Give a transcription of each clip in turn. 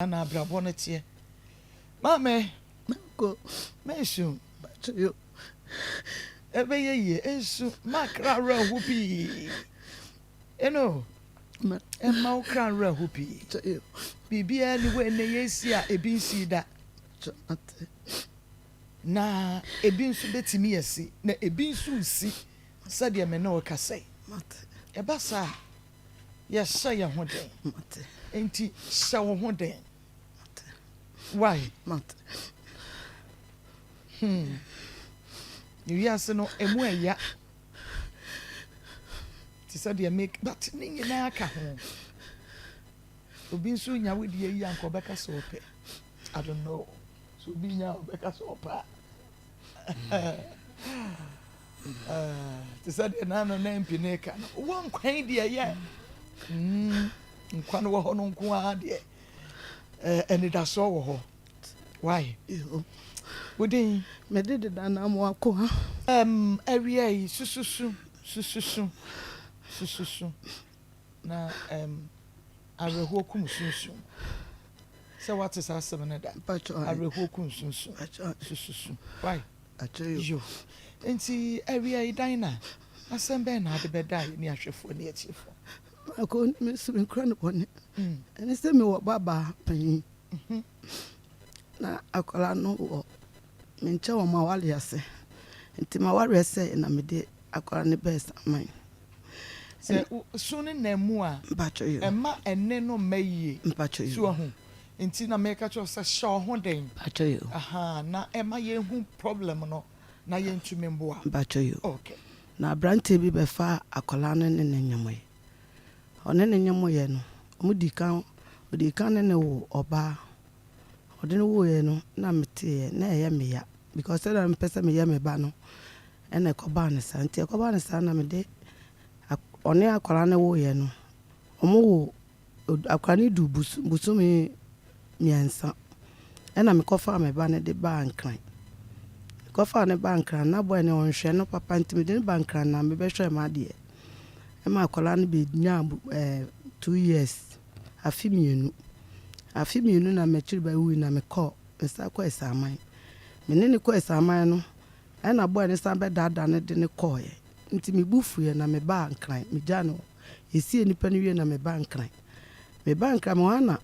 Ana brabonetie. Mame, go meshu. to you. Ebe ye ensu makra ra hupi. Eno. Emma ukra ra hupi. To you. Bibi ani we ne yesi a ebi nsi da. Na ebi nsu betimi yesi, na ebi nsu nsi. Sade me na okasai. Mate. Eba sa. Ya sha ya hoden. Mate. Enti sha wo hoden. Why? Mate. You are no emu eya. Ti said you make but ninyi na aka ho. Obi nso nya we die yi anko beka so ope. I don't know. So obi nya beka so opa. Ti said na no na mpineka. Wo nkwan die ye. Nkwan wo ho no nko a de. Eni da so wo ho. Why? You. Wodin Me did it and I'm walking. Area sususu. Na areho kum sunsun. Say what is our 7 that? Areho kum sunsun. Sususu. Why? I tell you. Yo. Enti area dina. Asembe na de bedai ni ahwefo ni atifo. I go miss incredible. And it's me what baba pay. Na akola no menche wo ma wale ase. Nti ma wale ase na me de akola ne best aman. Se sunu na mu a Mpacho you. Emma enne no mayi. Mpacho you. So ho. Nti na make cho se sha ho den. Mpacho you. Aha, na Emma ye hu problem no na ye ntumi mboa. Mpacho you. Okay. Na brante bi be fa akola no ne nyamoy. One ne nyamoy no. Odi kan ne wo oba. Odin wo ye no na mete na eye me ya because say na mpese me ya me ba no e na ekoba ne sa nti ekoba ne sa na me de one akwara ne wo ye no omo wo akwara ne du busu me miensa e na me kofa me ba ne de ba ankran kofa ne ba ankran na boy ne onhwe no papa nti me de ba ankran na me be hwe ma de e ma akwara ne be nya 2 years afi mienu na mechiri ba wi na me call nsa kwa esaman me ne kwa esaman no e na boy ne sa be dada ne de ne call ye nti me bufu ye na me ba ankran me jano esi enipa ne wi na me ba ankran me wana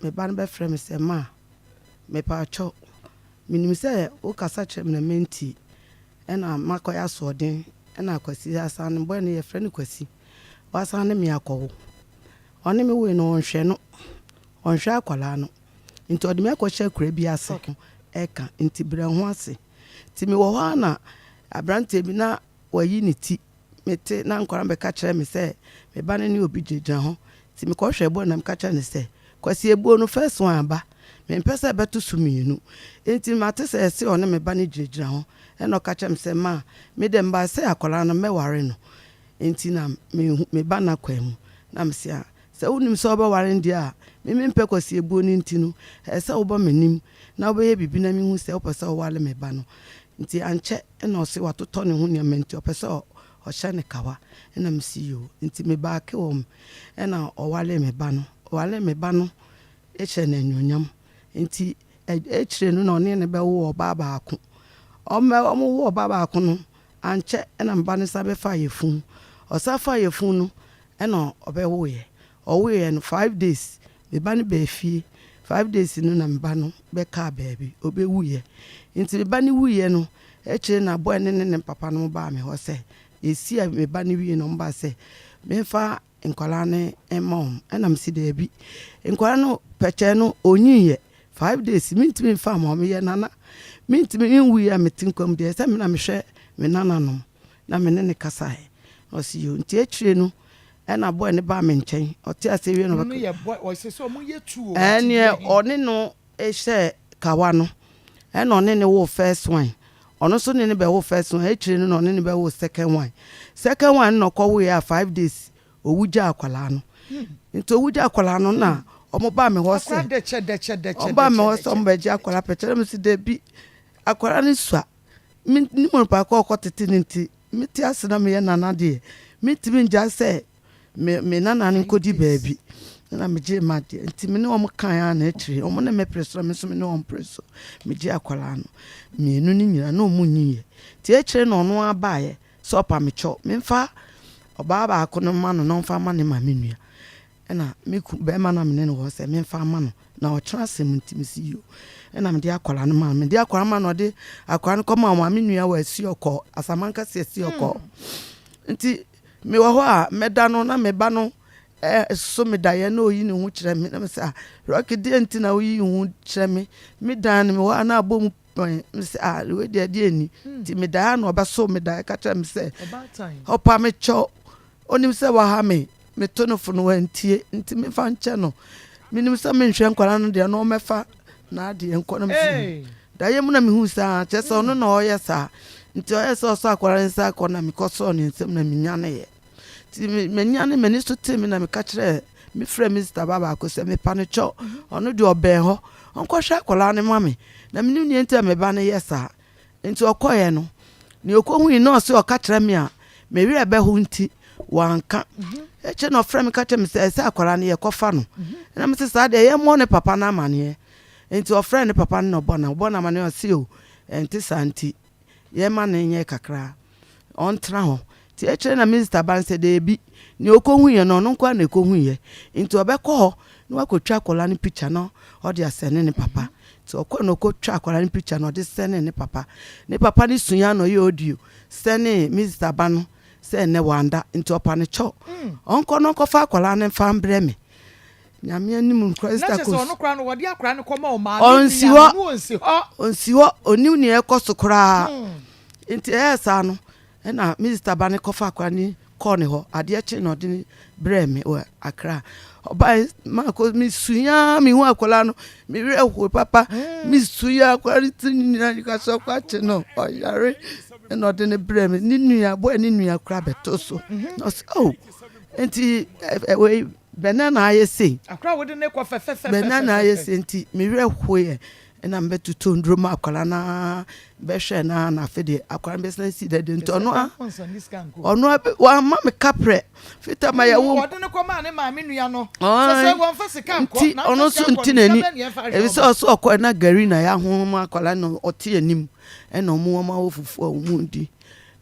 me ba ne be frɛ me se ma me pa cho minim se o kasa kyerɛ me na menti e na makoya soden e na kwasi asan boy ne ye frɛ ne kwasi wasan ne me akɔwo ɔne me we no nhwɛ no onhwa akwala no nti odime akɔhye kura bi ase eka nti bra ho ase ti me wo ho na abrante bi na wayi ne ti mete na nkwara be ka kyerɛ me sɛ me ba ne obi gyegya ho ti me kɔhwɛ bo na me ka kyerɛ ne sɛ kwasi ebuo no first one aba me mpɛsɛ beto sumienu nti mate sɛ ɛse ɔne me ba ne gyegya ho ɛna ka kyerɛ me sɛ ma me de mba sɛ akwala no mɛware no nti na me ba na kwam na me sɛ unim so ba waren dia me mpe kwasi ebuo ni ntinu ese wo ba manim na wo ye bibi na mi hu se opese wo wale me ba no nti anche na ose watoto ne hu ne menti opese o hye ne kawa na msi yo nti me ba ke wo na o wale me ba no e che na nyonyam nti e chire no na one ne be wo ba ako o wo ba ako no anche na mba ne sa be fa yefun o sa fa yefun no na obe wo ye owe no 5 days me ba no be fie 5 days no na me ba no be ka baabi obe wuye nti me ba ni wuye no e kire na boy ne papa no ba me ho se esi a me ba ni wuye no mba se me fa nkwala ne emom na me si da bi nkwala no peche no onyiye 5 days mintimi fa ma me ye nana mintimi wuye me tinkom de se me na me hwe me nana no na me ne kasa he o si yo nti e kire no na boy ne ba me nchen ote ase wie no no ye boy o se so mo ye tu o ene one no e hye kawa no na one ne wo first one ono so ne be wo first one e kire no one ne be wo second one no ko wo ya 5 days owuja akwala no nti owuja akwala no na omo ba me ho se o ba me ho so mba ji akwala pechere me si de bi akwala ne sua ni mo pa ko tete nti meti ase na me ye nana de mitimi nja se me nana nkodi baabi na meje ma de nti me ne o kan ya na etire o mo na me preso me so me ne o preso meje akwala no me enu ni nyina na o mu nyiye ti etire no no abaye so pa me cho me mfa oba ba akono ma no no mfa ma ne ma menua na me ku be ma na me ne wo se me mfa ma no na o tra sem ntim si yo na me de akwala no ma me de akwala ma no de akwala no koma ma menua wa si okọ asamanka si okọ nti me wo ho a meda no na me ba no so me da ye na oyi ne hu kire me na me say rock de nti na oyi hu kire me dan me wo na abom me say we de ani ti me da na oba so me da ka kire me say opa me cho onim say wa ha me to no fo no wantie nti me fa nche no minim say me nhwe nkwara no de no mefa na de enko na me da ye mu na me hu sa che so no na oye sa nti oye so akwara nsa akọ me koso no nsem na me nya na ye ti me nya ne me ni so temi na me ka kire me frɛ Mr. Baba ko se me pa ne cho ono de oben ho onko hwe akwara ne mame na me ni enti me ba ne yesa enti okoye no ni okohu ni no se o ka kire me a me wi ebe ho nti wanka eche no frɛ me ka kire me se akwara ne ye kofa no na me se sa de ye mo ne papa na amane enti o frɛ ne papa no bona mane o se o enti santi ye ma ne nye kakra on tra ho ti eche na Mr. Ban se de bi ni okohu ye no nkwa na ekohu ye nti obekọ ho ni wakotwa akola ni picture no o de asene ne papa ti okọ na okotwa akola ni picture no de sene ne papa ni sunya no ye audio sene Mr. Ban no se ne wanda nti opa ne cho onko no kofa akola ne fa mbre me nyame anim Christa ko no kra no wodi akra ne koma o ma onsi ho onim ne ekoso kra nti sa no na Mr. Ban kofa akola ni kone ho ade che no de breme o akra oba ma ko mi suya mi hu akola no mi re ho papa mi suya akola tin ni na ka so kwa che no o yare no de ne breme ni nua bo ni nua kra beto so no so enti we banana ayese akra wo de ne ko fe banana ayese enti mi re ho ye na mbetu tondro ma akola na behwe na fede akola business si de nto no ono wa ma me kapre fita ma ya wo wode ne ko ma ne ma me nua no se won fa sika nko na ono so ntinani e se so okọ na gari na ya ho ma akola no ote anim e na omo ma ofufu a omu ndi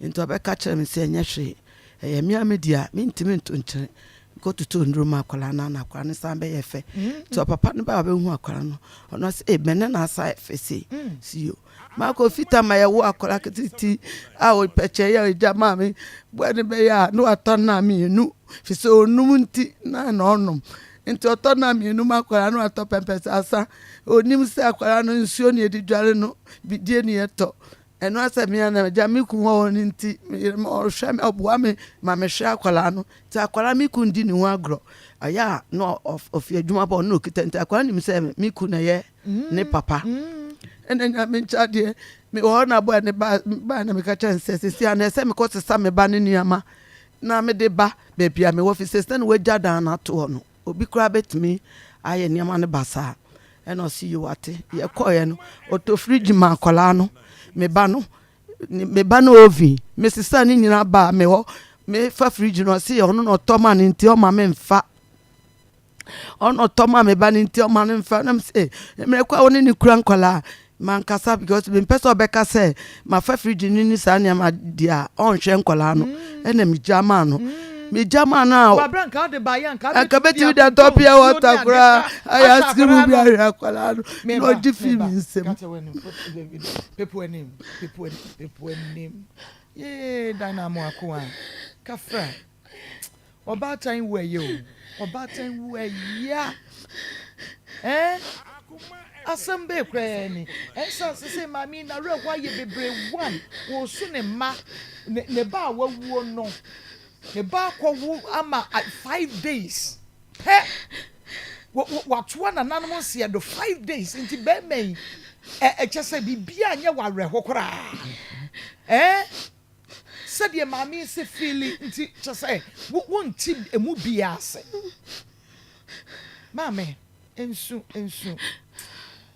nto abeka kire me se enye hwe e mi amedia mi ntimi nto nkire go to tondro ma akola na akola ne sambe ye fe to papa ne ba hu akola no ono se bene na sa fese si yo ma ko fita ma ya wo akola ketiti a o peche ya jama mi bwane be ya no atona mi nu fi so onum nti na onum nti otona mi nu ma akola no atopempesa asa onim se akola no nsuo ne edidware no bidie ne eto eno asa mi na ja mi ku ho nti o hwe me oboa me ma me hwe akola no ti akola mi ku ndi ni ho agro aya no of adwuma ba no kita nti akola ni se mi ku na ye ne papa enya me chade me wo na bo ne ba na me ka chance sisi na se me ko sesa me ba ne nuama na me de ba be bia me wo fi sesa na wagya dan na to no obi kura betimi aye nuama ne basa eno si you ate ye koye no auto fridge ma akola no me ba no ovi me sesa ni nyina ba me ho me fa fridge no si ono no toma ni nti o ma me mfa ono toma me ba ni nti o ma ne mfa na me say me kwa woni ni kura nkola man kasa because me person obeka say ma fa fridge ni sa na ma dia on hwe nkola no na me jama no me jama na wa branka de ba yan ka beti da topia water kura aya skribu bi ara nkola no di film nsem people ye dynamo akwa kafra obatan we yo obatan we ya asambe kra ni ensa se mami na re kwa ye bebre one wo su ne ma ne ba wawuo no ne ba kwa wu ama 5 days he watwa na nanom se do 5 days nti be mai chese bibia anye ware hokora said ye mami se feeling nti chese wonti emu bia ase mame ensu